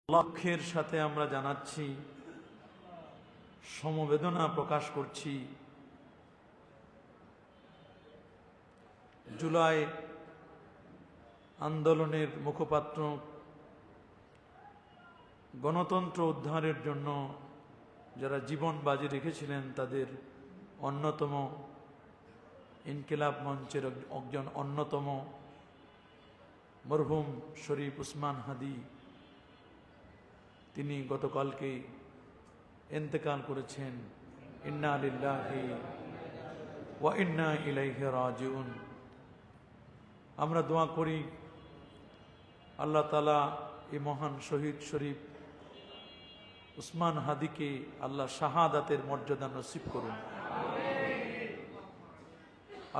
লক্ষ্যের সাথে আমরা জানাচ্ছি, সমবেদনা প্রকাশ করছি জুলাই আন্দোলনের মুখপাত্র, গণতন্ত্র উদ্ধারের জন্য যারা জীবন বাজি রেখেছিলেন তাদের অন্যতম ইনকিলাব মঞ্চের একজন অন্যতম মরহুম শরীফ উসমান হাদি, তিনি গতকালকে ইন্তেকাল করেছেন। ইন্না লিল্লাহি ওয়া ইন্না ইলাইহি রাজিউন। আমরা দোয়া করি আল্লাহ তাআলা এই মহান শহীদ শরীফ উসমান হাদিকে আল্লাহ শাহাদাতের মর্যাদা নসিব করুন।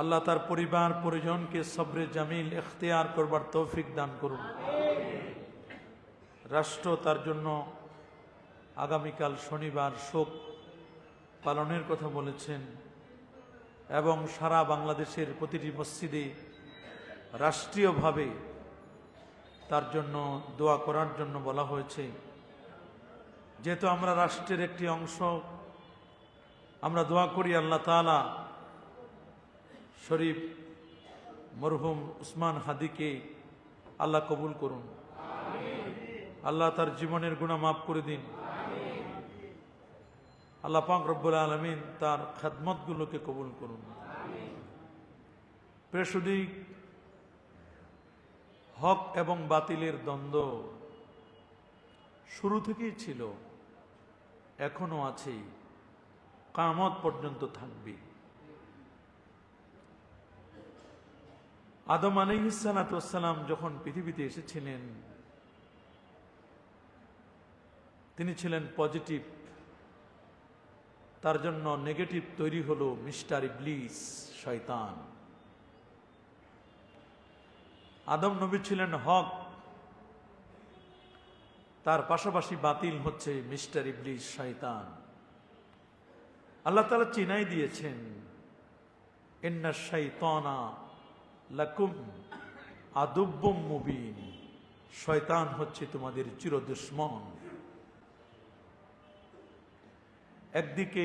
আল্লাহ তার পরিবার পরিজনকে সবরে জামিল ইখতিয়ার করবার তৌফিক দান করুন। রাষ্ট্র তার জন্য আগামীকাল শনিবার শোক পালনের কথা বলেছেন এবং সারা বাংলাদেশের প্রতিটি মসজিদে রাষ্ট্রীয়ভাবে তার জন্য দোয়া করার জন্য বলা হয়েছে। যেহেতু আমরা রাষ্ট্রের একটি অংশ, আমরা দোয়া করি আল্লাহ তাআলা শরীফ মরহুম উসমান হাদিকে আল্লাহ কবুল করুন। আল্লাহ তার জীবনের গুনাহ মাফ করে দিন। আল্লাহ পাক রব্বুল আলামিন তার খেদমতগুলোকে কবুল করুন। প্রিয়, হক এবং বাতিলের দ্বন্দ্ব শুরু থেকেই ছিল, এখনো আছে, কিয়ামত পর্যন্ত থাকবে। আদম আলাইহিস সালাতু ওয়াস সালাম যখন পৃথিবীতে এসেছিলেন, তিনি ছিলেন পজিটিভ, তার জন্য নেগেটিভ তৈরি হলো মিস্টার ইবলিস, শয়তান। আদম নবী ছিলেন হক, তার পাশাপাশি বাতিল হচ্ছে মিস্টার ইবলিস, শয়তান। আল্লাহ তাআলা চিনাই দিয়েছেন, ইন্না শাইতানা লাকুম আদুব্বুম মুবিন, শয়তান হচ্ছে তোমাদের চির দুশমন। একদিকে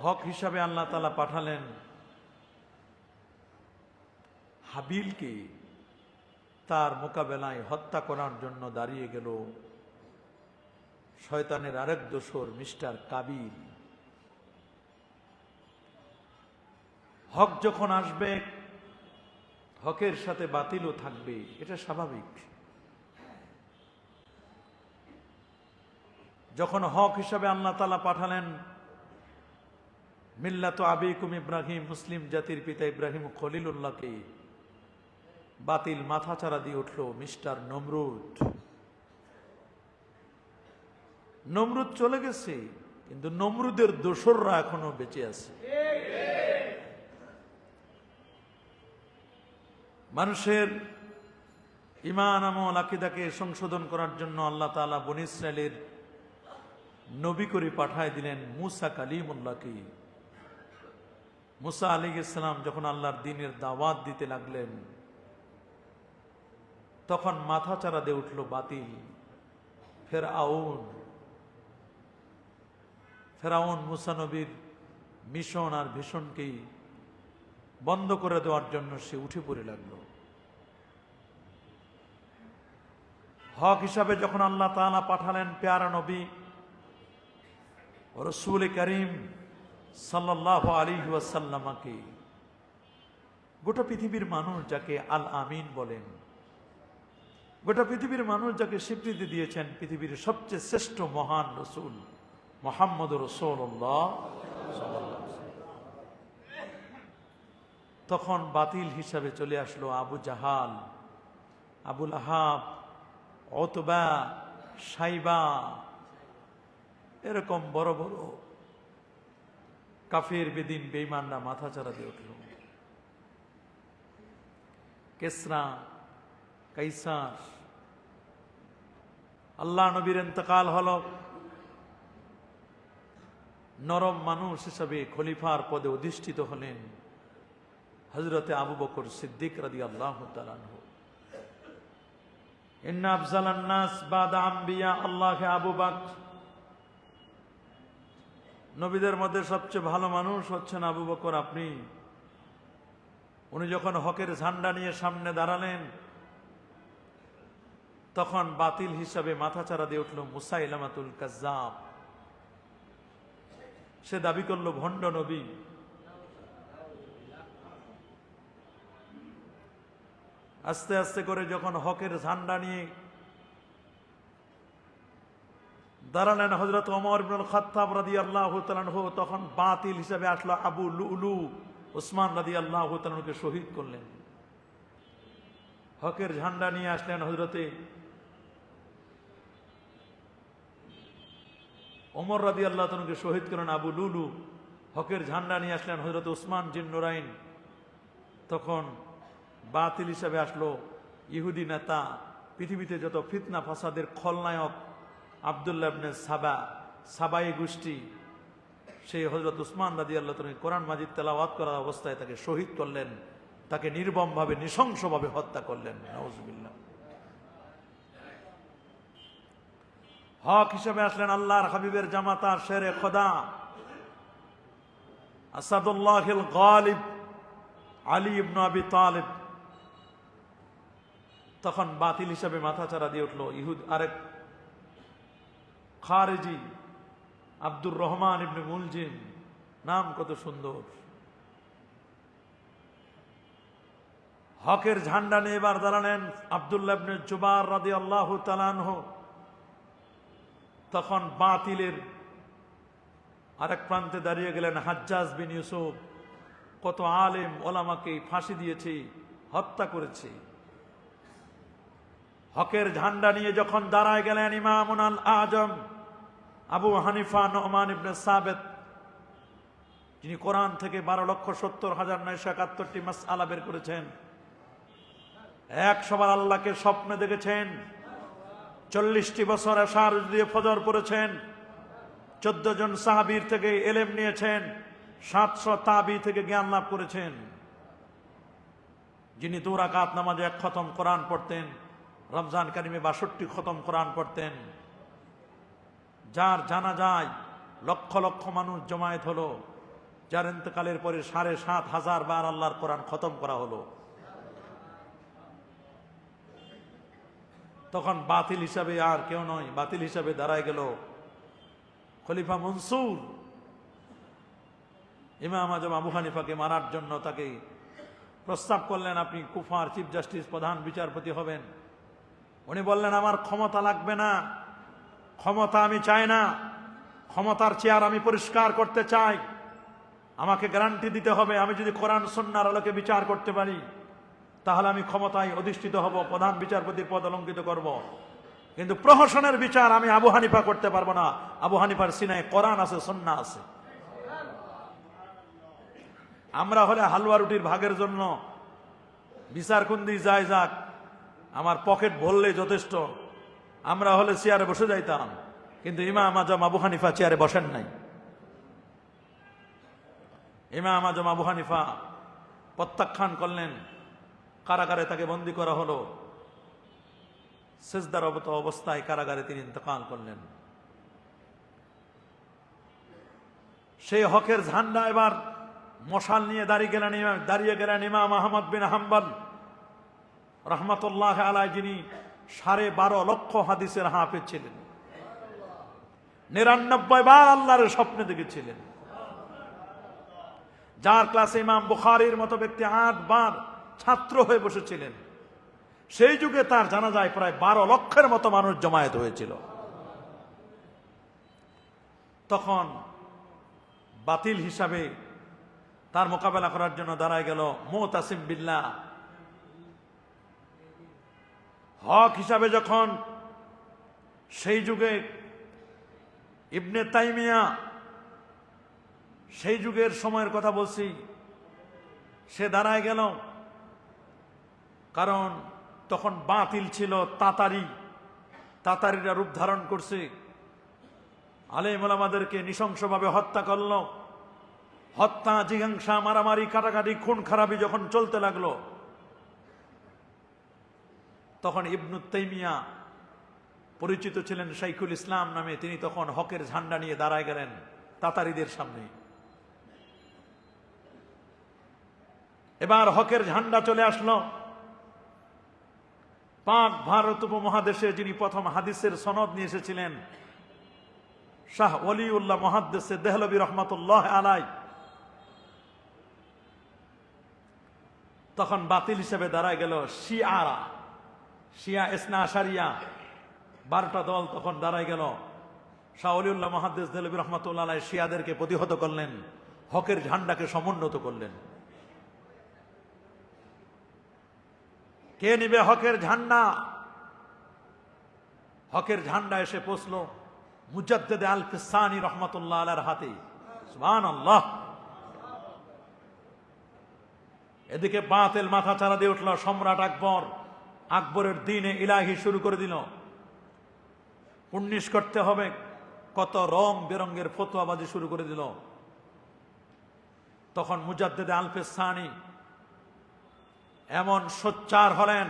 হক হিসাবে আল্লাহ তাআলা পাঠালেন হাবিলকে, তার মোকাবেলায় হত্যা করার জন্য দাঁড়িয়ে গেল শয়তানের আরেক দোসর মিস্টার কাবিল। হক যখন আসবে, হকের সাথে বাতিলও থাকবে, এটা স্বাভাবিক। যখন হক হিসাবে আল্লাহ তাআলা পাঠালেন মিল্লাত আবিকুম ইব্রাহিম, মুসলিম জাতির পিতা ইব্রাহিম খলিলুল্লাহকে, বাতিল মাথাচাড়া দিয়ে উঠল মিস্টার নমরুদ। নমরুদ চলে গেছে, কিন্তু নমরুদের দোসররা এখনো বেঁচে আছে। মানুষের ঈমান আমল আকীদাকে সংশোধন করার জন্য আল্লাহ তাআলা বনী ইসরাইলের নবী করে পাঠায় দিলেন মুসা কালিমুল্লাহকে। মুসা আলাইহিস সালাম যখন আল্লাহর দ্বীনের দাওয়াত দিতে লাগলেন, তখন মাথাচাড়া দিয়ে উঠল বাতিল। ফেরাউন মুসা নবীর মিশন আর ভীষণকে বন্ধ করে দেওয়ার জন্য সে উঠে পড়ে লাগলো। হক হিসাবে যখন আল্লাহ তাআলা পাঠালেন পেয়ারা নবী রাসূল করিম সাল্লাল্লাহু আলাইহি ওয়াসাল্লামকে, গোটা পৃথিবীর মানুষ যাকে আল আমিন বলেন, গোটা পৃথিবীর মানুষ যাকে স্বীকৃতি দিয়েছেন পৃথিবীর সবচেয়ে শ্রেষ্ঠ মহান রাসূল মুহাম্মদুর রাসূলুল্লাহ সাল্লাল্লাহু আলাইহি ওয়াসাল্লাম, তখন বাতিল হিসাবে চলে আসলো আবু জাহাল, আবুল আহাব, উতবা, সাইবা, এরকম বড় বড় কাফের বেদিন বেঈমানরা মাথাচাড়া দিয়ে উঠল। কিসরা, কাইসার। আল্লাহ নবীর ইন্তেকাল হলো, নরম মানুষ হিসাবে খলিফার পদে অধিষ্ঠিত হলেন হযরতে আবু বকর সিদ্দিক রাদিয়াল্লাহু তাআলা আনহু। ইন্না আফজালান নাস বাদা আম্বিয়া আল্লাহ আবু বকর, নবীদের মধ্যে সবচেয়ে ভালো মানুষ হচ্ছেন আবু বকর আপনি। উনি যখন হকের ঝান্ডা নিয়ে সামনে দাঁড়ালেন তখন বাতিল হিসাবে মাথাচাড়া দিয়ে উঠল মুসাইলামাতুল কাজ্জাব। সে দাবি করল ভণ্ড নবী। আস্তে আস্তে করে যখন হকের ঝান্ডা নিয়ে দাঁড়ালেন হযরত ওমর ইবনুল খাত্তাব রাদিয়াল্লাহু তাআলা আনহু, তখন বাতিল হিসাবে আসলো আবু লুলু উসমান রাদিয়াল্লাহু তাআলা আনহুকে শহীদ করলেন। হকের ঝান্ডা নিয়ে আসলেন হযরতে ওমর রাদিয়াল্লাহু তাআলা আনহুকে শহীদ করলেন আবু লুলু। হকের ঝান্ডা নিয়ে আসলেন হযরত উসমান জিন্নুরাইন। তখন বাতিল হিসাবে আসলো ইহুদি নেতা, পৃথিবীতে যত ফিতনা ফাসাদের খলনায়ক আব্দুল্লাহ ইবনে সাবাই গোষ্ঠী, সেই হযরত উসমান রাদিয়াল্লাহু তাআলা কোরআন মাজিদ তেলাওয়াত করা অবস্থায় তাকে শহীদ করলেন, তাকে নির্মমভাবে নৃশংসভাবে হত্যা করলেন। নাউজুবিল্লাহ। হক হিসেবে আসলেন আল্লাহর হাবিবের জামাতা শেরে খোদা আসাদুল্লাহিল গালিব আলী ইবনে আবি তালিব। তখন বাতিল হিসাবে মাথাচাড়া দিয়ে উঠল আরেক খারেজি আব্দুর রহমান ইবনে মুলজিম, নাম কত সুন্দর। হকের ঝান্ডা নিয়ে এবার দাঁড়ালেন আব্দুল্লাহ ইবনে জুবার রাদিয়াল্লাহু তাআলা আনহু। তখন বাতিলের আরেক প্রান্তে দাঁড়িয়ে গেলেন হাজ্জাজ বিন ইউসুফ। কত আলেম ওলামাকে ফাঁসি দিয়েছে, হত্যা করেছে। হকের ঝান্ডা নিয়ে যখন দাঁড়ায় গেলেন ইমামুন আল আজম আবু হানিফা নুমান ইবনে সাবেত, যিনি কোরআন থেকে 12,70,971টি মাসআলা বের করেছেন, 100 বার আল্লাহকে স্বপ্নে দেখেছেন, 40টি বছর এশার দিয়ে ফজর পড়েছেন, 14 জন সাহাবীর থেকে এলেম নিয়েছেন, 700 তাবি থেকে জ্ঞান লাভ করেছেন, যিনি 2 রাকাত নামাজে 1 খতম কোরআন পড়তেন, রমজান কারিমে 62 খতম কোরআন পড়তেন, যার জানাজায় লক্ষ লক্ষ মানুষ জমায়েত হলো, যার ইন্তেকালের পরে 7,500 বার আল্লাহর কোরআন খতম করা হলো। তখন বাতিল হিসাবে আর কেউ নয়, বাতিল হিসাবে দাঁড়ায় গেল খলিফা মনসুর। ইমাম আজম আবু হানিফাকে মারার জন্য তাকে প্রস্তাব করলেন, আপনি কুফার চিফ জাস্টিস প্রধান বিচারপতি হবেন। উনি বললেন, আমার ক্ষমতা লাগবে না, ক্ষমতা আমি চাই না, ক্ষমতার চেয়ার আমি পরিষ্কার করতে চাই। আমাকে গ্যারান্টি দিতে হবে আমি যদি কোরআন সুন্নাহর আলোকে বিচার করতে পারি তাহলে আমি ক্ষমতায় অধিষ্ঠিত হব, প্রধান বিচারপতির পদ অলঙ্কিত করব। কিন্তু প্রহসনের বিচার আমি আবু হানিফা করতে পারবো না। আবু হানিফার সিনায় কোরআন আছে, সুন্নাহ আছে। আমরা হলে হালুয়া রুটির ভাগের জন্য বিচার কুন্দি যায় যাক, আমার পকেট ভরলে যথেষ্ট, আমরা হলে চেয়ারে বসে যাইতাম। কিন্তু ইমাম আজম আবু হানিফা চেয়ারে বসেন নাই। ইমাম আজম আবু হানিফা প্রত্যাখ্যান করলেন, কারাগারে তাকে বন্দী করা হলো। সিজদারত অবস্থায় কারাগারে তিনি ইন্তেকাল করলেন। সেই হকের ঝান্ডা এবার মশাল নিয়ে দাঁড়িয়ে গেলেন ইমাম আহমদ বিন হাম্বল রহমতুল্লাহ আলাইহি, যিনি 12.5 লক্ষ হাদিসের হাফেজ ছিলেন, 99 বার আল্লাহর স্বপ্নে দেখেছিলেন, যার ক্লাসে ইমাম বুখারীর মতো ব্যক্তি 8 বার ছাত্র হয়ে বসেছিলেন। সেই যুগে তার জানাজায় প্রায় 12 লক্ষের মতো মানুষ জমায়েত হয়েছিল। তখন বাতিল হিসাবে তার মোকাবেলা করার জন্য দাঁড়ায় গেল মুতাসিম বিল্লাহ। হক হিসাবে যখন সেই যুগে ইবনে তাইমিয়া, সেই যুগের সময়ের কথা বলছি, সে দাঁড়ায় গেল। কারণ তখন বাতিল ছিল তাতারিরা রূপ ধারণ করছে, আলেম ওলামাদেরকে নৃশংসভাবে হত্যা করল। হত্যা, জিজ্ঞাসা, মারামারি, কাটাকাটি, খুন খারাপি যখন চলতে লাগলো, তখন ইবনু তাইমিয়া পরিচিত ছিলেন শাইখুল ইসলাম নামে, তিনি তখন হকের ঝান্ডা নিয়ে দাঁড়ায় গেলেন তাতারিদের সামনে। এবার হকের ঝান্ডা চলে আসলো। পাক ভারত উপমহাদেশে যিনি প্রথম হাদিসের সনদ নিয়ে এসেছিলেন শাহ ওলিউল্লাহ মুহাদ্দিস দেহলভী রহমাতুল্লাহ আলাই, তখন বাতিল হিসেবে দাঁড়ায় গেল শিয়ারা, শিয়া ইসনা আশারিয়া 12টা দল তখন দাঁড়ায় গেল। শাহ ওলিউল্লাহ মুহাদ্দিস দেহলভী রহমাতুল্লাহ আলাই শিয়াদেরকে প্রতিহত করলেন, হকের ঝান্ডাকে সমুন্নত করলেন। কে নিবে হকের ঝান্ডা? হকের ঝান্ডা এসে পৌঁছল মুজাদ্দেদ আল কিসানি রহমাতুল্লাহ আলাইহির হাতে। সুবহানাল্লাহ। এদিকে বাতিল মাথা চারা দিয়ে উঠল। সম্রাট আকবর, আকবরের দ্বীনে ইলাহি শুরু করে দিল। 19 করতে হবে, কত রং বেরঙ্গের ফতোয়াবাজি শুরু করে দিল। তখন মুজাদ্দেদ আল কিসানি এমন সোচ্চার হলেন,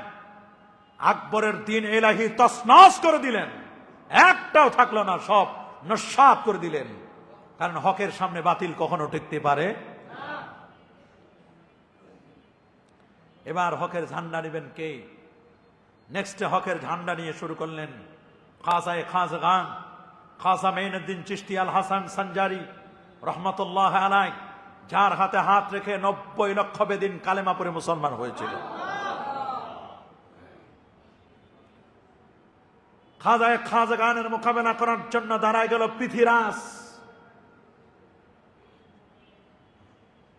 আকবরের দ্বীন ইলাহি তছনছ করে দিলেন, একটাও থাকলো না, সব নস্যাৎ করে দিলেন। কারণ হকের সামনে বাতিল কখনো টিকতে পারে না। এবার হকের ঝান্ডা নেবেন কে? নেক্সটে হকের ঝান্ডা নিয়ে শুরু করলেন খাজায়ে খাজগান, খাজা মেইনুদ্দিন চিশতি আল হাসান সঞ্জারি রহমাতুল্লাহ আলাইহি, যার হাতে হাত রেখে 90 লক্ষ বেদিন কালেমা পড়ে মুসলমান হয়েছিল। খাজায়ে খাজগানের মোকাবেলা করার জন্য দাঁড়ায় গেল পৃথিরাজ।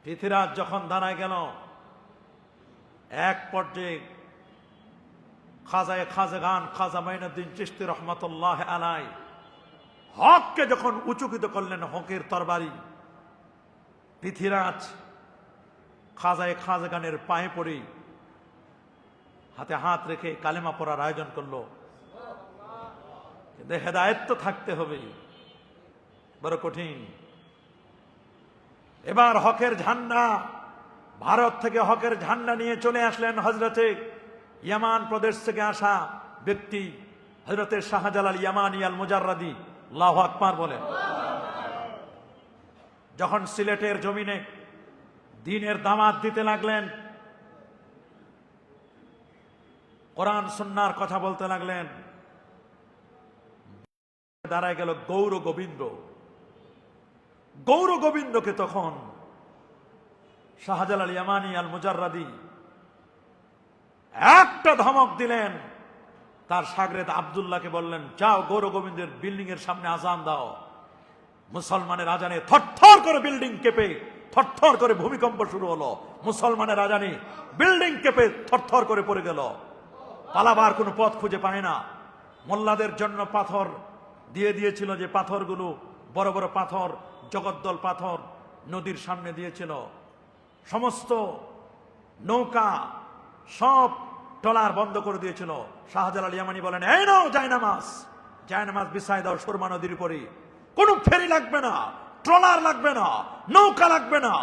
পৃথিরাজ যখন দাঁড়ায় গেল, এক পর্যায়ে খাজায়ে খাজগান খাজা মাইনুদ্দিন চিশতি রহমাতুল্লাহ আলাইহি হককে যখন উচুকিত করলেন, হকের তরবারি, পৃথিরাজ খাজায়ে খাজগানের পায়ে পড়ে হাতে হাত রেখে কালেমা পড়ার আয়োজন করলো। কিন্তু হেদায়েত তো থাকতে হবে, বড় কঠিন। এবার হকের ঝান্ডা, ভারত থেকে হকের ঝান্ডা নিয়ে চলে আসলেন হযরতে ইয়ামান প্রদেশ থেকে আসা ব্যক্তি হযরতে শাহজালাল ইয়ামানি আল মুজাররাদি, আল্লাহু আকবার বলেন। যখন সিলেটের জমিনে দ্বীনের দাওয়াত দিতে লাগলেন, কোরআন সুন্নাহর কথা বলতে লাগলেন, দাঁড়ায় গেল গৌর গোবিন্দ। গৌর গোবিন্দকে তখন শাহজালাল ইয়ামানি আল মুজাররাদি একটা ধমক দিলেন। তার শাগরেদ আব্দুল্লাহকে বললেন, যাও গৌর গোবিন্দের বিল্ডিং এর সামনে আজান দাও। মুসলমানের আজানে থরথর করে বিল্ডিং কেঁপে, থরথর করে ভূমিকম্প শুরু হলো। মুসলমানের আজানে বিল্ডিং কেঁপে থরথর করে পড়ে গেল। পালাবার কোনো পথ খুঁজে পায় না। মোল্লাদের জন্য পাথর দিয়ে দিয়েছিল, যে পাথরগুলো বড় বড় পাথর, জগদ্দল পাথর নদীর সামনে দিয়েছিল। সমস্ত নৌকা সব ট্রলার বন্ধ করে দিয়েছিল। শাহজালাল ইয়ামানি বলেন, এই নাও জায়নামাজ, জায়নামাজ বিছায় দাও সুরমা নদীর উপরে। কোনো ফেরি লাগবে না, ট্রলার লাগবে না, নৌকা লাগবে না,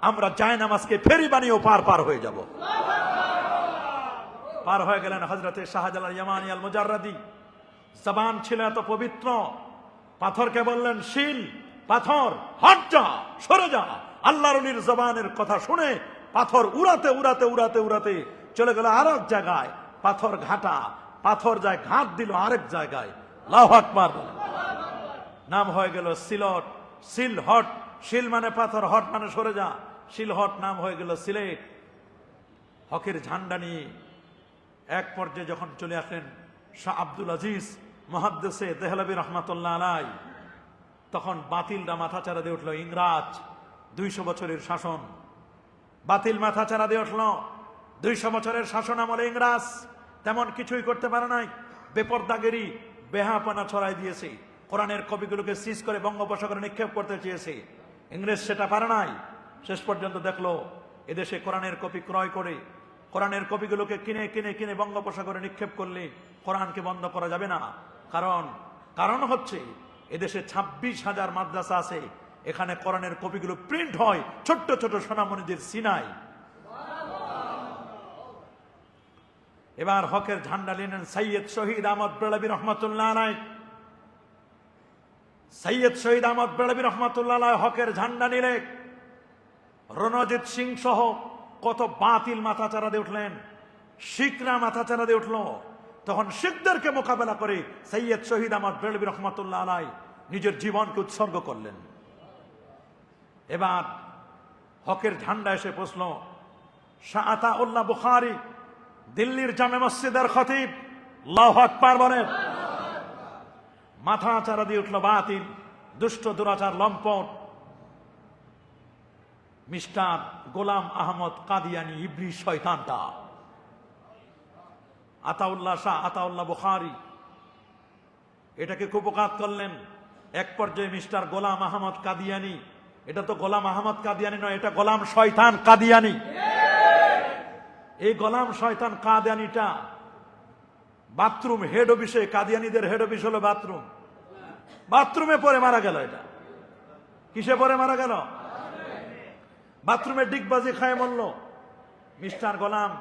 আমরা জায়নামাজকে ফেরি বানিয়েও পার হয়ে যাব। পার হয়ে গেলেন হযরতে শাহজালাল ইয়ামানি আল মুজাররাদি। জবান ছিল এত পবিত্র, পাথরকে বললেন, শিল পাথর হট যা, সরে যা। আল্লাহর ওলির জবানের কথা শুনে পাথর উড়াতে উড়াতে উড়াতে উড়াতে চলে গেল আরেক জায়গায়। পাথর ঘাটা, পাথর যায় ঘাট দিল আরেক জায়গায়। আল্লাহু আকবার। নাম হয়ে গেল সিলট, সিলহট। শিল মানে পাথর, হট মানে সরে যা। সিলহট নাম হয়ে গেল সিলেট। হকের ঝান্ডা নিয়ে এক পর্যায়ে যখন চলে আসেন শাহ আব্দুল আজিজ মুহাদ্দিসে দেহলভী রহমাতুল্লাহ আলাইহি, তখন বাতিলরা মাথা চারা দিয়ে উঠল। ইংরাজ 200 বছরের শাসন, বাতিল মাথা চারা দিয়ে উঠল। 200 বছরের শাসন আমলে ইংরাজ তেমন কিছুই করতে পারে নাই। বেপরদাগিরি, বেহাপনা ছড়াই দিয়েছে। কোরআনের কপিগুলোকে সিজ করে বঙ্গোপসাগরে নিক্ষেপ করতে চেয়েছে। ইংরেজ সেটা পারে নাই। শেষ পর্যন্ত দেখলো এদেশে কোরআনের কপি ক্রয় করে, কোরআনের কপিগুলোকে কিনে কিনে কিনে বঙ্গোপসাগরে নিক্ষেপ করলে কোরআনকে বন্ধ করা যাবে না। কারণ হচ্ছে এদেশে 26,000 মাদ্রাসা আছে, এখানে কোরআনের কপিগুলো প্রিন্ট হয় ছোট্ট ছোট সোনামণিদের সিনাই। এবার হকের ঝান্ডা নিলেন সৈয়দ শহীদ আহমদ বেড়াবি রহমাতুল্লাহ আলাইহ। সৈয়দ শহীদ আহমদ বেড়াবি রহমাতুল্লাহ আলাইহ হকের ঝান্ডা নিলে রণজিৎ সিং সহ কত বাতিল মাথাচাড়া দিয়ে উঠলেন, শিখরা মাথাচাড়া দিয়ে উঠল। তখন শিখদেরকে মোকাবেলা করে সৈয়দ শহীদ আহমদ বেড়াবি রহমাতুল্লাহ আলাইহ নিজের জীবনকে উৎসর্গ করলেন। এবার হকের ঝান্ডা এসে পৌঁছল শাহ আতাউল্লাহ বুখারী, দিল্লির জামে মসজিদের খতিব, আল্লাহু আকবার বলেন। মাথা চারা দিয়ে উঠল বাতিল, দুষ্ট দুরাচার লম্পট মিস্টার গোলাম আহমদ কাদিয়ানি ইবলিস শয়তানটা। আতাউল্লাহ শাহ আতাউল্লাহ বুখারী এটাকে কুপকাত করলেন। এক পর্যায়ে মিস্টার গোলাম আহমদ কাদিয়ানি, এটা তো গোলাম আহমদ কাদিয়ানি নয়, এটা গোলাম শয়তান কাদিয়ানি। এই গোলাম শয়তান কাদিয়ানিটা বাথরুম হেড অফিসে, কাদিয়ানিদের হেড অফিস হলো বাথরুম, বাথরুমে পরে মারা গেল। এটা কিসে পরে মারা গেল? বাথরুমে ডিগবাজি খায় মরল। মিস্টার গোলাম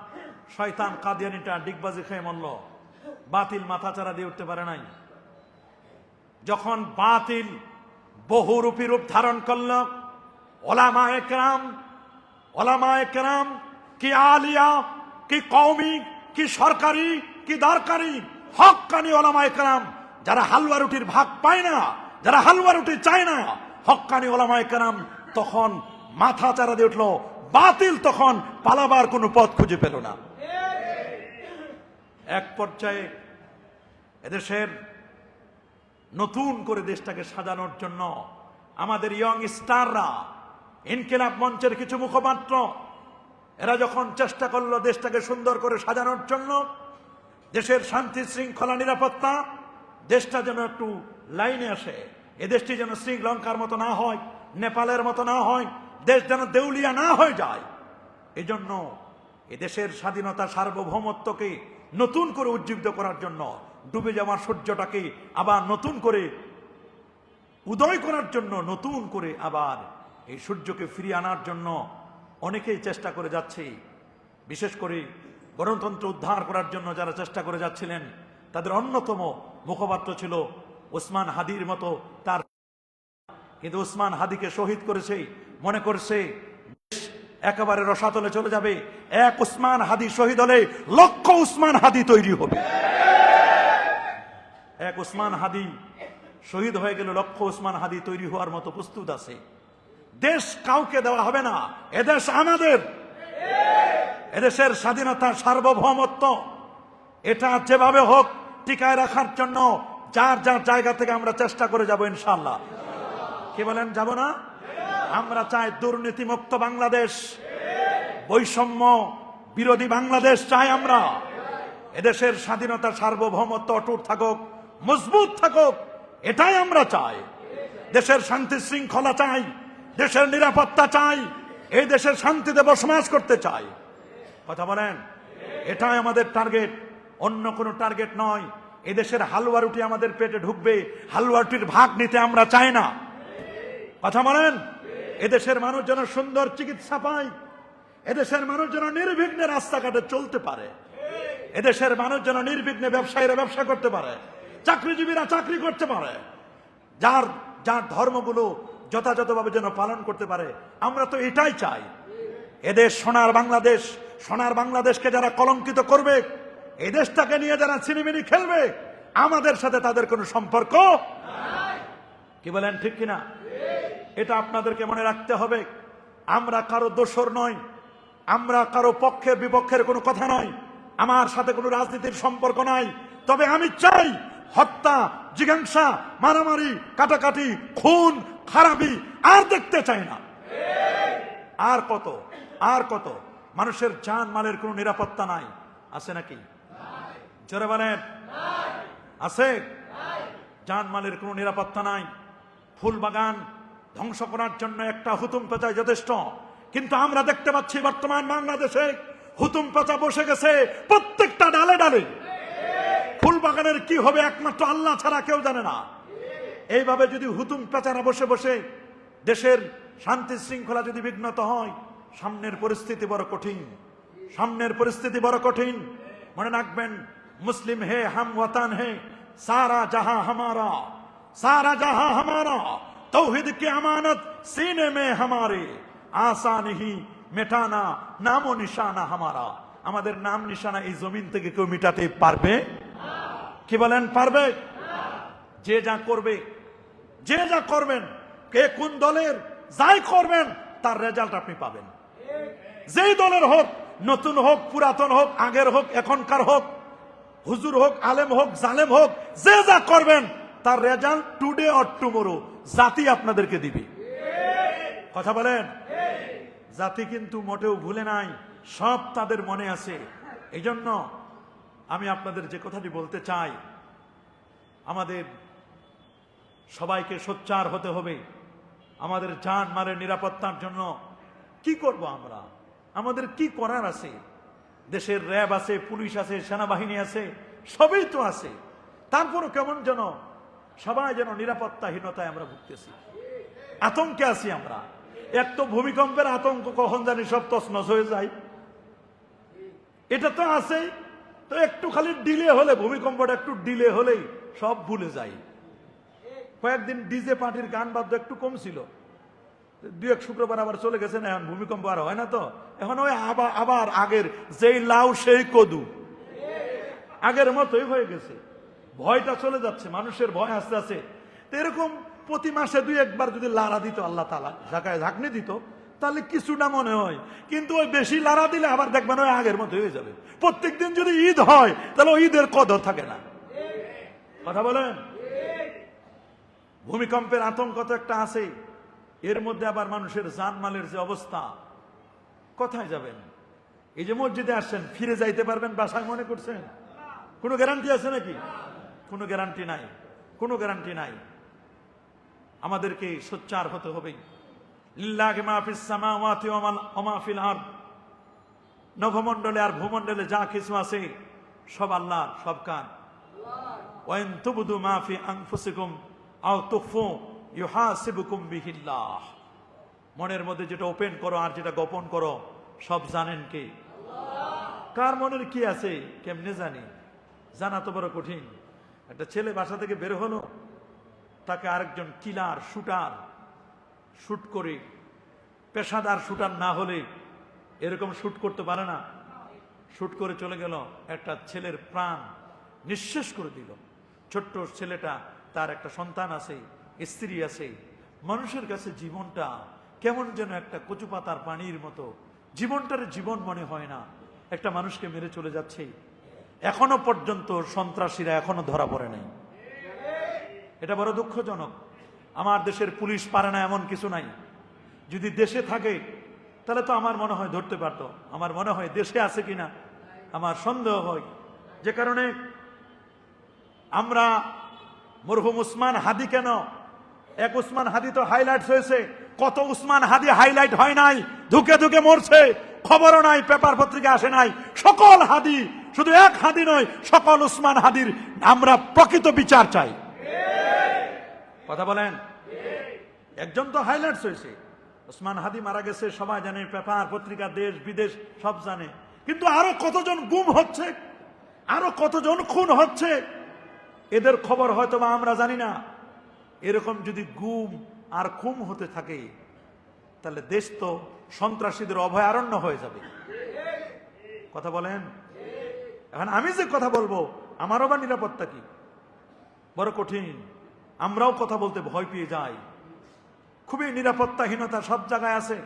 শয়তান কাদিয়ানিটা ডিগবাজি খেয়ে মরল। বাতিল মাথাচাড়া দিয়ে উঠতে পারে নাই। যখন বাতিল বহুরূপী রূপ ধারণ করল, ওলামায়ে কেরাম কি আলিয়া, কি কওমি, কি সরকারি, কি দরকারি, হক্কানি ওলামায়ে কেরাম যারা হালুয়া রুটির ভাগ পায় না, যারা হালুয়া রুটি চায় না, হক্কানি ওলামায়ে কেরাম তখন মাথা চারা দিয়ে উঠল। বাতিল তখন পালাবার কোনো পথ খুঁজে পেল না। এক পর্যায়ে এদেশের নতুন করে দেশটাকে সাজানোর জন্য আমাদের ইয়ং স্টাররা, ইনকিলাব মঞ্চের কিছু মুখপাত্র, এরা যখন চেষ্টা করলো দেশটাকে সুন্দর করে সাজানোর জন্য, দেশের শান্তি শৃঙ্খলা নিরাপত্তা, দেশটা যেন একটু লাইনে আসে, এ দেশটি যেন শ্রীলঙ্কার মতো না হয়, নেপালের মতো না হয়, দেশ যেন দেউলিয়া না হয়ে যায়, এজন্য এদেশের স্বাধীনতা সার্বভৌমত্বকে নতুন করে উজ্জীবিত করার জন্য, ডুবে যাওয়ার সূর্যটাকে আবার নতুন করে উদয় করার জন্য, নতুন করে আবার এই সূর্যকে ফিরিয়ে আনার জন্য অনেকেই চেষ্টা করে যাচ্ছে। বিশেষ করে গণতন্ত্র উদ্ধার করার জন্য যারা চেষ্টা করে যাচ্ছিলেন, তাদের অন্যতম মুখপাত্র ছিল ওসমান হাদির মতো তার। কিন্তু ওসমান হাদিকে শহীদ করেছে, মনে করছে একেবারে রসাতলে চলে যাবে। এক ওসমান হাদি শহীদ হলে লক্ষ ওসমান হাদি তৈরি হবে। এক ওসমান হাদি শহীদ হয়ে গেল, লক্ষ ওসমান হাদি তৈরি হওয়ার মতো প্রস্তুত আছে। দেশ কাউকে দেওয়া হবে না, এদেশ আমাদের। এদেশের স্বাধীনতা সার্বভৌমত্ব এটা যেভাবে হোক টিকায় রাখার জন্য যার যার জায়গা থেকে আমরা চেষ্টা করে যাব ইনশাআল্লাহ। কি বলেন, যাব না? আমরা চাই দুর্নীতিমুক্ত বাংলাদেশ, বৈষম্য বিরোধী বাংলাদেশ চাই আমরা। এদেশের স্বাধীনতা সার্বভৌমত্ব অটুট থাকুক, মজবুত থাকুক, এটাই আমরা চাই। দেশের শান্তি শৃঙ্খলা চাই, দেশের নিরাপত্তা চাই, এই দেশের শান্তিতে বসবাস করতে চাই। কথা বলেন, এটাই আমাদের টার্গেট, অন্য কোনো টার্গেট নয়। এদেশের হালুয়া রুটি আমাদের পেটে ঢুকবে, হালুয়া রুটির ভাগ নিতে আমরা চাই না। কথা বলেন, এদেশের মানুষ যেন সুন্দর চিকিৎসা পায়, এদেশের মানুষ যেন নির্বিঘ্নে রাস্তাঘাটে চলতে পারে, এদেশের মানুষ যেন নির্বিঘ্নে ব্যবসায়ীরা ব্যবসা করতে পারে, চাকরিজীবীরা চাকরি করতে পারে, যার যার ধর্মগুলো যথাযথভাবে যেন পালন করতে পারে। আমরা তো এটাই চাই। এদেশ সোনার বাংলাদেশ, সোনার বাংলাদেশকে যারা কলঙ্কিত করবে, এই দেশটাকে নিয়ে যারা ছিনিমিনি খেলবে, আমাদের সাথে তাদের কোনো সম্পর্ক নাই। কি বলেন, ঠিক কিনা? এটা আপনাদেরকে মনে রাখতে হবে। আমরা কারো দোসর নই, আমরা কারো পক্ষের বিপক্ষের কোনো কথা নয়, আমার সাথে কোনো রাজনীতির সম্পর্ক নাই। তবে আমি চাই হত্যা, জিজ্ঞাসা, মারামারি, কাটাকাটি, খুন, খারাপি আর দেখতে চাই না। আর কত আর কত? মানুষের জান মালের কোনো নিরাপত্তা নাই, আছে নাকি? জোরে বলেন, আছে? জান মালের কোনো নিরাপত্তা নাই। ফুল বাগান ধ্বংস করার জন্য একটা হুতুম পেঁচাই যথেষ্ট, কিন্তু আমরা দেখতে পাচ্ছি বর্তমান বাংলাদেশে হুতুম পেঁচা বসে গেছে প্রত্যেকটা ডালে ডালে। ফুল বাগানের কি হবে একমাত্র আল্লাহ ছাড়া কেউ জানে না। এইভাবে যদি হুতুম পেঁচারা বসে বসে দেশের শান্তি শৃঙ্খলা যদি বিঘ্নত হয়, সামনের পরিস্থিতি বড় কঠিন, সামনের পরিস্থিতি বড় কঠিন। মনে রাখবেন, মুসলিম হে হাম ওয়াতান হে, সারা জাহাं हमारा, सारा जहां हमारा, तौहीद की अमानत सीने में हमारे, आसा नहीं মেটানা নাম ও নিশানা হামারা। আমাদের নাম নিশানা এই জমিন থেকে কেউ মিটাতে পারবে? কি বলেন, পারবে? যে যা করবে, যে যা করবেন, কে কোন দলের, যাই করবেন তার রেজাল্ট আপনি পাবেন। যেই দলের হোক, নতুন হোক, পুরাতন হোক, আগের হোক, এখনকার হোক, হুজুর হোক, আলেম হোক, জালেম হোক, যে যা করবেন তার রেজাল্ট টুডে অর টুমোরো জাতি আপনাদেরকে দিবে। কথা বলেন? জাতি কিন্তু মোটেও ভুলে নাই, সব তাদের মনে আছে। এই জন্য আমি আপনাদের যে কথাটি বলতে চাই, আমাদের সবাইকে সোচ্চার হতে হবে। আমাদের জান মালের নিরাপত্তার জন্য কি করব আমরা? আমাদের কি করার আছে? দেশের র্যাব আছে, পুলিশ আছে, সেনাবাহিনী আছে, সবই তো আছে। তারপরও কেমন যেন সবাই যেন নিরাপত্তাহীনতায় আমরা ভুগতেছি, আতঙ্কে আছি আমরা। এক তো ভূমিকম্পের আতঙ্ক, কখন জানি সব তছনছ হয়ে যায়, এটা তো আছেই। তো একটু খালি ডিলে হলে, ভূমিকম্পটা একটু ডিলে হলেই সব ভুলে যায়। কয়েকদিন ডিজে পার্টির গান বাদ্য একটু কম ছিল, দুই এক শুক্রবার আবার চলে গেছে না, এখন ভূমিকম্প আর হয় না। তো এখন ওই আবার আগের যেই লাউ সেই কদু, আগের মতোই হয়ে গেছে। ভয়টা চলে যাচ্ছে, মানুষের ভয় আস্তে আস্তে। তো এরকম প্রতি মাসে দুই একবার যদি লাড়া দিত আল্লাহ তাআলা, ঝাঁকায় ঝাঁকনি দিত, তাহলে কিছুটা মনে হয়। কিন্তু ওই বেশি লাড়া দিলে আবার দেখবেন ওই আগের মতো হয়ে যাবে। প্রত্যেকদিন যদি ঈদ হয় তাহলে ওই ঈদের কদর থাকে না। কথা বলেন? ভূমিকম্পের আতঙ্ক তো একটা আছে, এর মধ্যে আবার মানুষের জানমালের যে অবস্থা, কোথায় যাবেন? এই যে মসজিদে আসছেন, ফিরে যাইতে পারবেন বাসায় মনে করছেন? কোনো গ্যারান্টি আছে নাকি? কোনো গ্যারান্টি নাই, কোনো গ্যারান্টি নাই। আমাদেরকে সোচ্চার হতে হবে। লিল্লাহি মা ফিস সামাওয়াতি ওয়া মা ফিল আরদ, নভমণ্ডলে আর ভূমণ্ডলে যা কিছু আছে সব আল্লাহর, সব কার। ওয়া ইন তুবদু মা ফি আনফুসিকুম আও তুখফু ইউহাসিবুকুম বিহিল্লাহ। মনের মধ্যে যেটা ওপেন করো আর যেটা গোপন করো সব জানেন কে? কার মনের কি আছে কেমনে জানি? জানা তো বড় কঠিন। একটা ছেলে বাসা থেকে বের হলো, তাকে আরেকজন কিলার, শুটার, শুট করে, পেশাদার শুটার না হলে এরকম শুট করতে পারে না, শুট করে চলে গেল, একটা ছেলের প্রাণ নিঃশেষ করে দিল। ছোট্ট ছেলেটা, তার একটা সন্তান আছে, স্ত্রী আছে। মানুষের কাছে জীবনটা কেমন যেন একটা কচু পাতার পানির মতো, জীবনটার জীবন মনে হয় না। একটা মানুষকে মেরে চলে যাচ্ছে, এখনো পর্যন্ত সন্ত্রাসীরা এখনো ধরা পড়ে নাই। এটা বড় দুঃখজনক। আমার দেশের পুলিশ পারে না এমন কিছু নাই। যদি দেশে থাকে তাহলে তো আমার মনে হয় ধরতে পারত। আমার মনে হয় দেশে আছে কিনা আমার সন্দেহ হয়। যে কারণে আমরা মরহুম উসমান হাদি, কেন এক উসমান হাদি তো হাইলাইট হয়েছে, কত উসমান হাদি হাইলাইট হয় নাই, ধুকে ধুকে মরছে, খবরও নাই, পেপার পত্রিকা আসে নাই। সকল হাদি, শুধু এক হাদি নয়, সকল উসমান হাদির আমরা প্রকৃত বিচার চাই। কথা বলেন? একজন তো হাইলাইটস হয়েছে, উসমান হাদি মারা গেছে, সবাই জানে, পেপার পত্রিকা দেশ বিদেশ সব জানে। কিন্তু আরো কতজন গুম হচ্ছে, আরো কতজন খুন হচ্ছে, এদের খবর হয়তো বা আমরা জানি না। এরকম যদি গুম আর খুন হতে থাকে তাহলে দেশ তো সন্ত্রাসীদের অভয়ারণ্য হয়ে যাবে। কথা বলেন? এখন আমি যে কথা বলবো আমারও বা নিরাপত্তা কি? বড় কঠিন। আমরাও কথা বলতে ভয় পেয়ে যাই। খুবই নিরাপত্তাহীনতা সব জায়গায় আছে,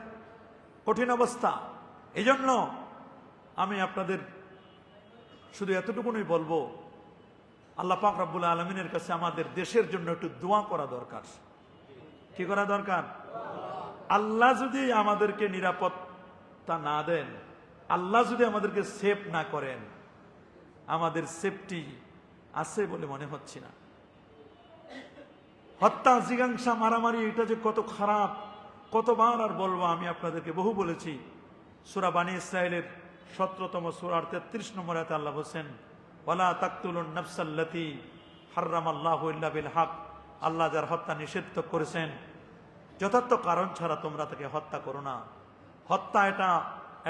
কঠিন অবস্থা। এই জন্য আমি আপনাদের শুধু এতটুকুনই বলবো, আল্লাহ পাক রব্বুল আলামিনের কাছে আমাদের দেশের জন্য একটু দোয়া করা দরকার। কি করা দরকার? আল্লাহ যদি আমাদেরকে নিরাপত্তা না দেন, আল্লাহ যদি আমাদেরকে সেফ না করেন, আমাদের সেফটি আছে বলে মনে হচ্ছে না। হত্যা, জিজ্ঞাসা, মারামারি, এটা যে কত খারাপ, কতবার আর বলবো। আমি আপনাদেরকে বহু বলেছি, সূরা বানী ইসরাঈলের 17তম সূরার 33 নম্বর আয়াতে আল্লাহ বলেন, ওয়ালা তাকতুলুন নাফসাল্লাতী হারামাল্লাহু ইল্লা বিল হক। আল্লাহ যার হত্যা নিষিদ্ধ করেছেন, যথার্থ কারণ ছাড়া তোমরা তাকে হত্যা করো না। হত্যা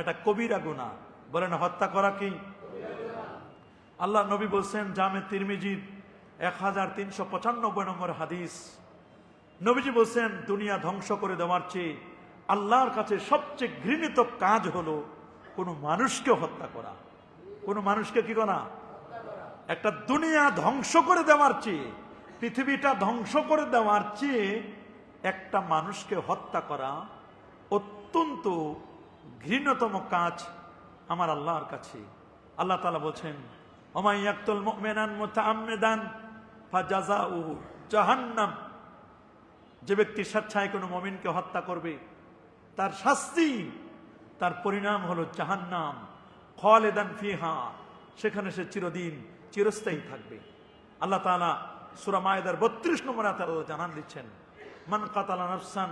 এটা কবিরা গুনাহ। বলেন, হত্যা করা কি? আল্লাহ নবী বলছেন, জামে তিরমিজির 1395 নম্বর হাদিস, নবীজি বলছেন, দুনিয়া ধ্বংস করে দেওয়ার চেয়ে আল্লাহর কাছে সবচেয়ে ঘৃণিত কাজ হলো কোনো মানুষকে হত্যা করা। কোনো মানুষকে কি করা? একটা দুনিয়া ধ্বংস করে দেওয়ার চেয়ে, পৃথিবীটা ধ্বংস করে দেওয়ার চেয়ে একটা মানুষকে হত্যা করা অত্যন্ত ঘৃণতম কাজ আমার আল্লাহর কাছে। আল্লাহ তাআলা বলছেন, ওমাই ইয়াকতুল মুমিনান মুতাআম্মিদান ফাজাযাউহু জাহান্নাম, যে ব্যক্তি স্বেচ্ছায় কোনো মুমিনকে হত্যা করবে তার শাস্তি, তার পরিণাম হলো জাহান্নাম, খালিদান ফিহা, সেখানে সে চিরদিন চিরস্থায়ী থাকবে। আল্লাহ তাআলা সূরা মায়েদার 32 নম্বর আয়াতে আল্লাহ জানান দিচ্ছেন, মান কাতালা নাফসান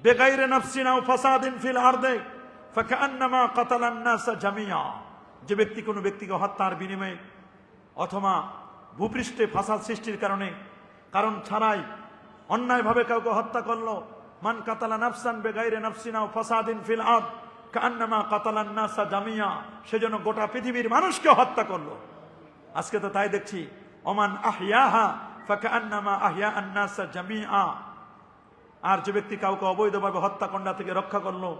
বিগাইরি নাফসিন আও ফাসাদিন ফিল আরদি ফাকান্নামা কাতালান নাস জামিয়া, যে ব্যক্তি কোনো ব্যক্তিকে হত্যার বিনিময়ে অথবা ভূপৃষ্ঠে ফাসাদ সৃষ্টির কারণে, কারণ ছাড়াই অন্যায়ভাবে কাউকে হত্যা করলো, মান কাতালা নাফসান বিগাইরি নাফসিন আও ফাসাদিন ফিল আরদ কান্নামা কাতালান নাস জামিয়া, সেজন্য গোটা পৃথিবীর মানুষকে হত্যা করলো। আজকে তো তাই দেখছি, ওমান আহইয়াহা ফাকান্নামা আহইয়ান নাস জামিআ, আর যে ব্যক্তি কাউকে অবৈধভাবে হত্যাকাণ্ড থেকে রক্ষা করলো,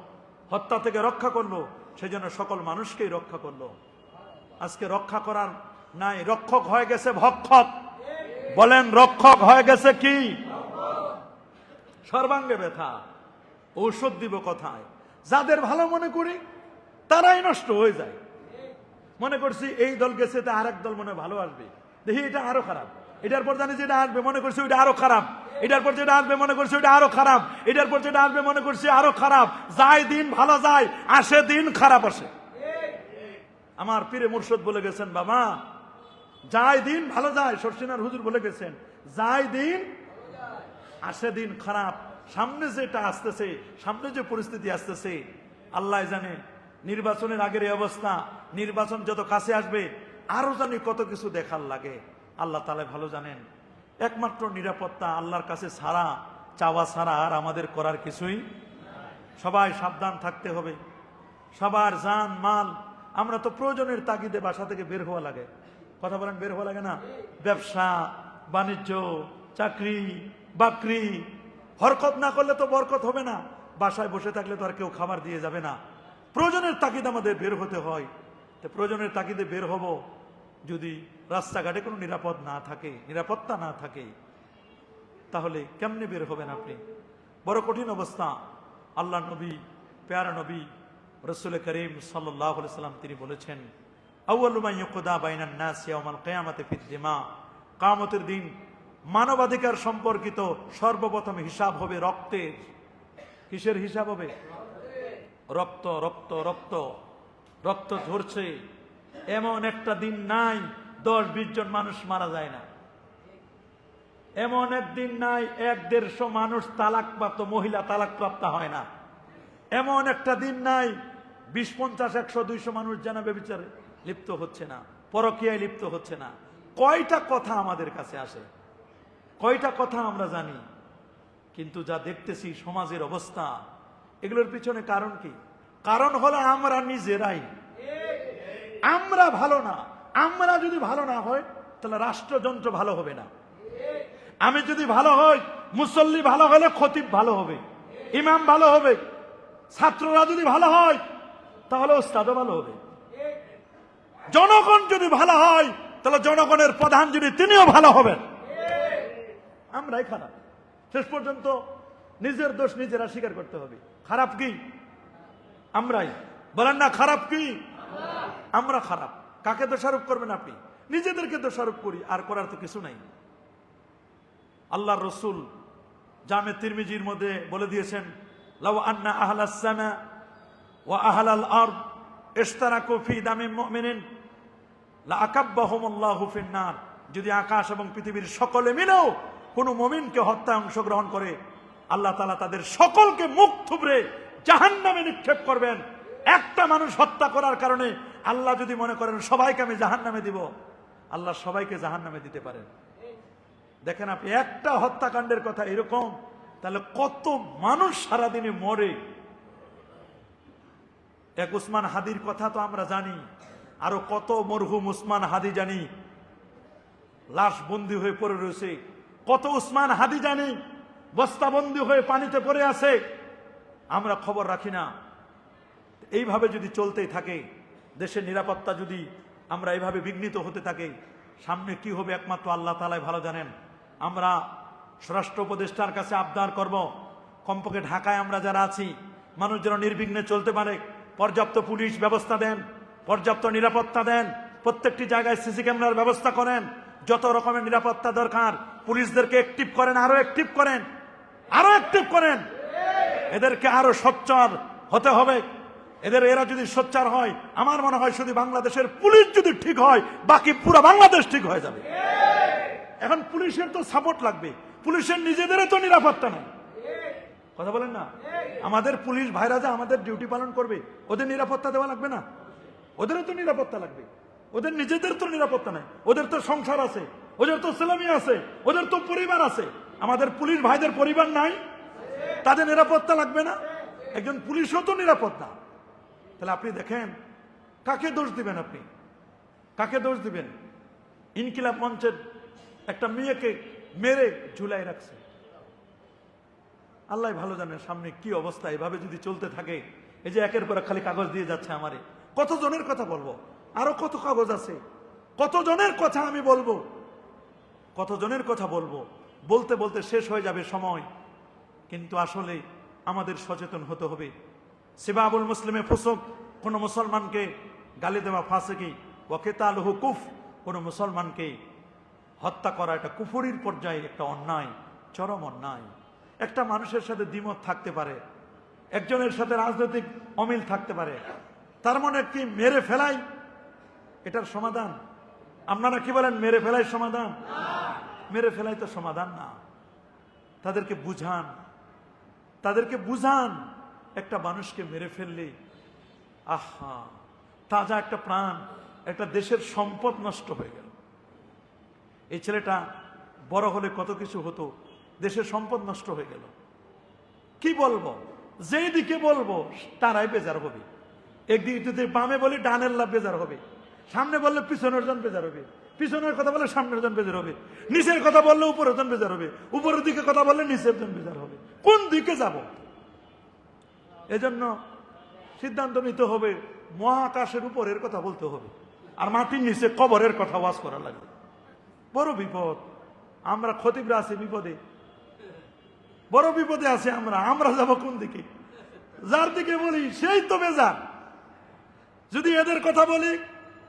হত্যা থেকে রক্ষা করলো, সেজন্য সকল মানুষকেই রক্ষা করলো। আজকে রক্ষা করার নাই, রক্ষক হয়ে গেছে ভক্ষক। বলেন, রক্ষক হয়ে গেছে কি? সর্বাঙ্গে ব্যথা, ঔষধ দিব কথায়। যাদের ভালো মনে করি তারাই নষ্ট হয়ে যায়। মনে করছি এই দল গেছে, তা আরেক দল মনে ভালো আসবে, দেখি এটা আরো খারাপ। এটার পর জানি যেটা আসবে মনে করছি ওইটা আরো খারাপ, এটার পর যেটা আসবে মনে করছি ওইটা আরো খারাপ, এটার পর যেটা আসবে মনে করছি আরো খারাপ। যায় দিন ভালো যায়, আসে দিন খারাপ আসে। আমার পীরে মুর্শিদ বলে গেছেন, বাবা যায় দিন ভালো যায়, শর্ষিনার হুজুর বলে গেছেন, যায় দিন আসে দিন খারাপ। সামনে যেটা আসতেছে, সামনে যে পরিস্থিতি আসতেছে আল্লাহ জানে। নির্বাচনের আগের এই অবস্থা, নির্বাচন যত কাছে আসবে আরো জানি কত কিছু দেখার লাগে, আল্লাহ তাআলা ভালো জানেন। একমাত্র নিরাপত্তা আল্লাহর কাছে ছাড়া, চাওয়া ছাড়া আর আমাদের করার কিছুই। সবাই সাবধান থাকতে হবে, সবার জান মাল। আমরা তো প্রয়োজনের তাগিদে বাসা থেকে বের হওয়া লাগে, কথা বলেন, বের হওয়া লাগে না? ব্যবসা বাণিজ্য, চাকরি বাকরি, হরকত না করলে তো বরকত হবে না। বাসায় বসে থাকলে তো আর কেউ খাবার দিয়ে যাবে না। প্রয়োজনের তাগিদ আমাদের বের হতে হয়। তো প্রয়োজনের তাগিদে বের হব, যদি রাস্তাঘাটে কোনো নিরাপদ না থাকে, নিরাপত্তা না থাকে, তাহলে কেমনে বের হবেন আপনি? বড় কঠিন অবস্থা। আল্লাহ নবী, প্যারা নবী রাসূল করিম সাল্লাল্লাহু আলাইহি সাল্লাম তিনি বলেছেন, আউয়ালু মা ইউকদা বাইনান নাস ইয়াউমাল কিয়ামাতি ফিদ দিমা, কিয়ামতের দিন মানবাধিকার সম্পর্কিত সর্বপ্রথম হিসাব হবে রক্তের। কিসের হিসাব হবে? রক্ত রক্ত রক্ত রক্ত ঝরছে। এমন একটা দিন নাই 10-20 জন মানুষ মারা যায় না। এমন একদিন নাই 100-150 মানুষ তালাকপ্রাপ্ত, মহিলা তালাকপ্রাপ্ত হয় না। এমন একটা দিন নাই 20, 50, 100, 200 মানুষ জানাবে বিচারে লিপ্ত হচ্ছে না, পরকীয়ায় লিপ্ত হচ্ছে না। কয়টা কথা আমাদের কাছে আসে, কয়টা কথা আমরা জানি, কিন্তু যা দেখতেছি সমাজের অবস্থা, এগুলোর পিছনে কারণ কি? কারণ হলো আমরা নিজেরাই। আমরা ভালো না। আমরা যদি ভালো না হয় তাহলে রাষ্ট্রযন্ত্র ভালো হবে না। আমি যদি ভালো হই, মুসল্লি ভালো হলে খতিব ভালো হবে, ইমাম ভালো হবে। ছাত্ররা যদি ভালো হয় তাহলে ওস্তাদও ভালো হবে। জনগণ যদি ভালো হয় তাহলে জনগণের প্রধান যিনি তিনিও ভালো হবেন। আমরাই খারাপ। শেষ পর্যন্ত নিজের দোষ নিজেরা স্বীকার করতে হবে। খারাপ কি? আমরাই। বলেন না, খারাপ কি? আমরা খারাপ। কাকে দোষারোপ করবেন আপনি? নিজেদেরকে দোষারোপ করি, আর করার তো কিছু নাই। আল্লাহর রাসূল জামে তিরমিজির মধ্যে বলে দিয়েছেন, লাউ আন্না আহলাস সামা ওয়া আহলাল আরদ ইশতারাকু ফি দামি মুমিনিন লা আকাব্বাহুমুল্লাহু ফিন নার, যদি আকাশ এবং পৃথিবীর সকলে মিলেও কোন মুমিনকে হত্যায় অংশগ্রহণ করে, আল্লাহ তাআলা তাদের সকলকে মুখ থুবড়ে জাহান্নামে নিক্ষেপ করবেন। একটা মানুষ হত্যা করার কারণে আল্লাহ যদি মনে করেন সবাইকে আমি জাহান্নামে দিব, আল্লাহ সবাইকে জাহান্নামে দিতে পারেন। দেখেন আপনি, একটা হত্যাকাণ্ডের কথা এরকম, তাহলে কত মানুষ সারাদিনে মরে। এক উসমান হাদির কথা তো আমরা জানি, আরো কত মরহুম উসমান হাদি জানি লাশ বন্দী হয়ে পড়ে রয়েছে, কত উসমান হাদি জানি বস্তাবন্দি হয়ে পানিতে পড়ে আছে, আমরা খবর রাখি না। এইভাবে যদি চলতেই থাকে, দেশের নিরাপত্তা যদি আমরা এইভাবে বিঘ্নিত হতে থাকে, সামনে কি হবে একমাত্র আল্লাহ তাআলাই ভালো জানেন। আমরা স্বরাষ্ট্র উপদেষ্টার কাছে আবদার করব, কমপক্ষে ঢাকায় আমরা যারা আছি মানুষ যেন নির্বিঘ্নে চলতে পারে, পর্যাপ্ত পুলিশ ব্যবস্থা দেন, পর্যাপ্ত নিরাপত্তা দেন, প্রত্যেকটি জায়গায় সিসি ক্যামেরার ব্যবস্থা করেন, যত রকমের নিরাপত্তা দরকার পুলিশদেরকে অ্যাক্টিভ করেন, আরো অ্যাক্টিভ করেন, আরো অ্যাক্টিভ করেন। এদেরকে আরো সোচ্চার হতে হবে। এরা যদি সোচ্চার হয়, আমার মনে হয় শুধু বাংলাদেশের পুলিশ যদি ঠিক হয়, বাকি পুরো বাংলাদেশ ঠিক হয়ে যাবে। এখন পুলিশের তো সাপোর্ট লাগবে, পুলিশের নিজেদেরও তো নিরাপত্তা নেই, কথা বলেন না। আমাদের পুলিশ ভাইরা যা আমাদের ডিউটি পালন করবে, ওদের নিরাপত্তা দেওয়া লাগবে না? ওদেরও তো নিরাপত্তা লাগবে, ওদের নিজেদের তো নিরাপত্তা নাই, ওদের তো সংসার আছে, ওদের তো ছেলেমেয়ে আছে, ওদের তো পরিবার আছে। আমাদের পুলিশ ভাইদের পরিবার নাই, তাদের নিরাপত্তা লাগবে না? একজন পুলিশও তো নিরাপত্তা। তাহলে আপনি দেখেন কাকে দোষ দিবেন, আপনি কাকে দোষ দিবেন? ইনকিলাব মঞ্চের একটা মেয়েকে মেরে ঝুলাই রাখছে, আল্লাহ ভালো জানেন সামনে কি অবস্থা। এভাবে যদি চলতে থাকে, এই যে একের পর খালি কাগজ দিয়ে যাচ্ছে আমারে, কতজনের কথা বলবো, আরো কত কাগজ আছে, কতজনের কথা আমি বলবো, কতজনের কথা বলবো, বলতে বলতে শেষ হয়ে যাবে সময়। কিন্তু আসলে আমাদের সচেতন হতে হবে। সিবাবুল মুসলিমে ফুসুক, কোন মুসলমানকে গালি দেওয়া ফাসিকি, ওয়া কিতালুহু কুফ, কোন মুসলমানকে হত্যা করা এটা কুফরির পর্যায়ে একটা অন্যায়, চরম অন্যায়। একটা মানুষের সাথে দ্বিমত থাকতে পারে, একজনের সাথে রাজনৈতিক অমিল থাকতে পারে, তার মনে কি মেরে ফেলাই এটার সমাধান? আপনারা কি বলেন মেরে ফেলাই সমাধান? মেরে ফেলাই তো সমাধান না। তাদেরকে বুঝান, তাদেরকে বুঝান। একটা মানুষকে মেরে ফেললে, আহা, তাজা একটা প্রাণ, একটা দেশের সম্পদ নষ্ট হয়ে গেল। এই ছেলেটা বড় হলে কত কিছু হতো, দেশের সম্পদ নষ্ট হয়ে গেল। কি বলবো, যেই দিকে বলবো তারাই বেজার হবে। একদিকে যদি বামে বলি ডানের লাভ বেজার হবে, সামনে বললে পিছনের জন বেজার হবে, পিছনের কথা বললে সামনের জন বেজার হবে, নিচের কথা বললে উপরের জন বেজার হবে, উপরের দিকে কথা বললে নিচের জন বেজার হবে। কোন দিকে যাব? এজন্য সিদ্ধান্ত নিতে হবে, মহাকাশের উপরের কথা বলতে হবে, আর মাটির নিচে কবরের কথা ওয়াজ করা লাগবে। বড় বিপদ, আমরা খতিবরা আছি বিপদে, বড় বিপদে আছে। আমরা যাব কোন দিকে? যার দিকে বলি সেই তো বেজার। যদি এদের কথা বলি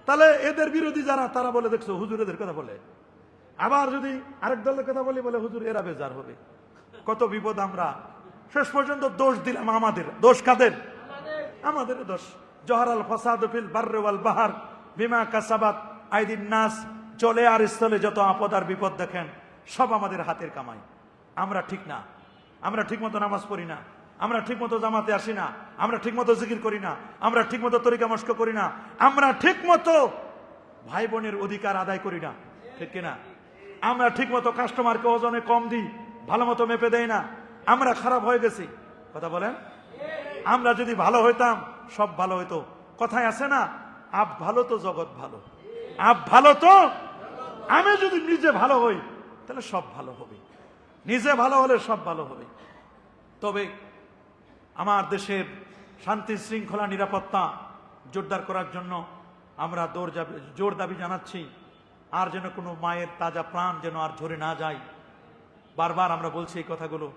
তাহলে এদের বিরোধী যারা তারা বলে দেখছো হুজুর এদের কথা বলে, আবার যদি আরেক দলের কথা বলি বলে হুজুর এরা বেজার হবে। কত বিপদ। আমরা শেষ পর্যন্ত দোষ দিলাম আমাদের। দোষ কাদের? আমাদের দোষ। জহরাল ফাসাদু ফিল বাররি ওয়াল বাহর বিমা কাসাবাত আইদিন নাস। চলে আর স্থলে যত আপদ আর বিপদ দেখেন সব আমাদের হাতের কামাই। আমরা ঠিক না, আমরা ঠিক মতো নামাজ পড়ি না, আমরা ঠিক মতো জামাতে আসি না, আমরা ঠিক মতো জিকির করি না, আমরা ঠিক মতো তরিকা মস্ক করি না, আমরা ঠিক মতো ভাই বোনের অধিকার আদায় করি না, ঠিক কিনা? আমরা ঠিক মতো কাস্টমারকে ওজনে কম দিই, ভালো মতো মেপে দেয় না। আমরা খারাপ হয়ে গেছি, কথা বলেন। আমরা যদি ভালো হইতাম সব ভালো হইতো। কথায় আছে না, আপ ভালো তো জগৎ ভালো, আপ ভালো তো। আমি যদি নিজে ভালো হই তাহলে সব ভালো হবে, নিজে ভালো হলে সব ভালো হবে। তবে আমার দেশের শান্তি শৃঙ্খলা নিরাপত্তা জোরদার করার জন্য আমরা জোর দাবি জানাচ্ছি। আর যেন কোনো মায়ের তাজা প্রাণ যেন আর ঝরে না যায়। বারবার আমরা বলছি এই কথাগুলো,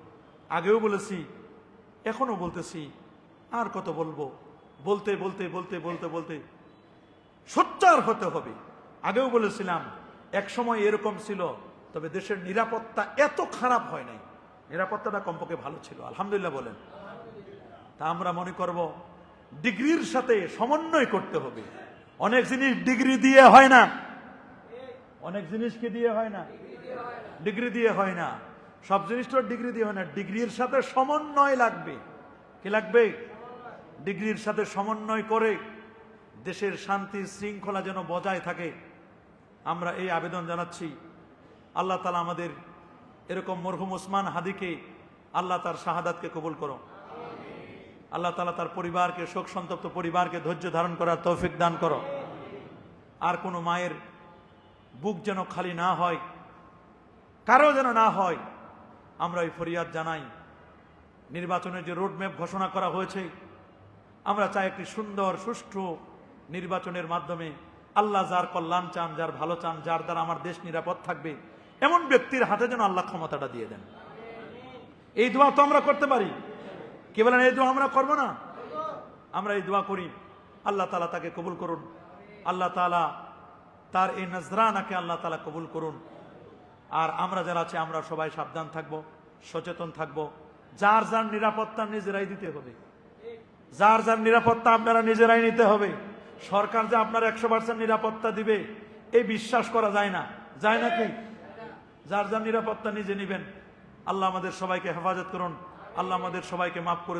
আগেও বলেছি, এখনো বলতেছি, আর কত বলবো। বলতে বলতে বলতে বলতে বলতে সোচ্চার হতে হবে। আগেও বলেছিলাম এক সময় এরকম ছিল, তবে দেশের নিরাপত্তা এত খারাপ হয় নাই, নিরাপত্তাটা কমপক্ষে ভালো ছিল, আলহামদুলিল্লাহ বলেন। তা আমরা মনে করব ডিগ্রির সাথে সমন্বয় করতে হবে। অনেক জিনিস ডিগ্রি দিয়ে হয় না, অনেক জিনিস কি দিয়ে হয় না, ডিগ্রি দিয়ে হয় না। সব জিনিসটা ডিগ্রি দিয়ে হয় না, ডিগ্রির সাথে সমন্বয় লাগবে। কি লাগবে? ডিগ্রির সাথে সমন্বয় করে দেশের শান্তি শৃঙ্খলা যেন বজায় থাকে। আমরা এই আবেদন জানাচ্ছি। আল্লাহ তাআলা আমাদের এরকম মরহুম ওসমান হাদিকে, আল্লাহ তার শাহাদাতকে কবুল করো। আল্লাহ তাআলা তার পরিবারকে, শোক সন্তপ্ত পরিবারকে ধৈর্য ধারণ করার তৌফিক দান করো। আর কোনো মায়ের বুক যেন খালি না হয়, কারো যেন না হয়। আমরা এই ফরিয়াদ জানাই। নির্বাচনের যে রোডম্যাপ ঘোষণা করা হয়েছে, আমরা চাই একটি সুন্দর সুষ্ঠু নির্বাচনের মাধ্যমে আল্লাহ যার কল্যাণ চান, যার ভালো চান, যার দ্বারা আমার দেশ নিরাপদ থাকবে, এমন ব্যক্তির হাতে যেন আল্লাহ ক্ষমতাটা দিয়ে দেন। এই দোয়া তো আমরা করতে পারি। কে বলেন এই দোয়া আমরা করবো না? আমরা এই দোয়া করি, আল্লাহ তাআলা তাকে কবুল করুন। আল্লাহ তাআলা তার এই নজরানাকে আল্লাহ তাআলা কবুল করুন। আর আমরা যারা আছে আমরা সবাই সাবধান থাকব, সচেতন থাকব। যার যার নিরাপত্তা নিজেরাই দিতে হবে। যার যার নিরাপত্তা আপনারা নিজেরাই নিতে হবে। সরকার যে আপনার 100% নিরাপত্তা দিবে এই বিশ্বাস করা যায় না, যায় নাকি? যার যার নিরাপত্তা নিজে নিবেন। আল্লাহ আমাদের সবাইকে হেফাজত করুন। আল্লাহ আমাদের সবাইকে মাফ করে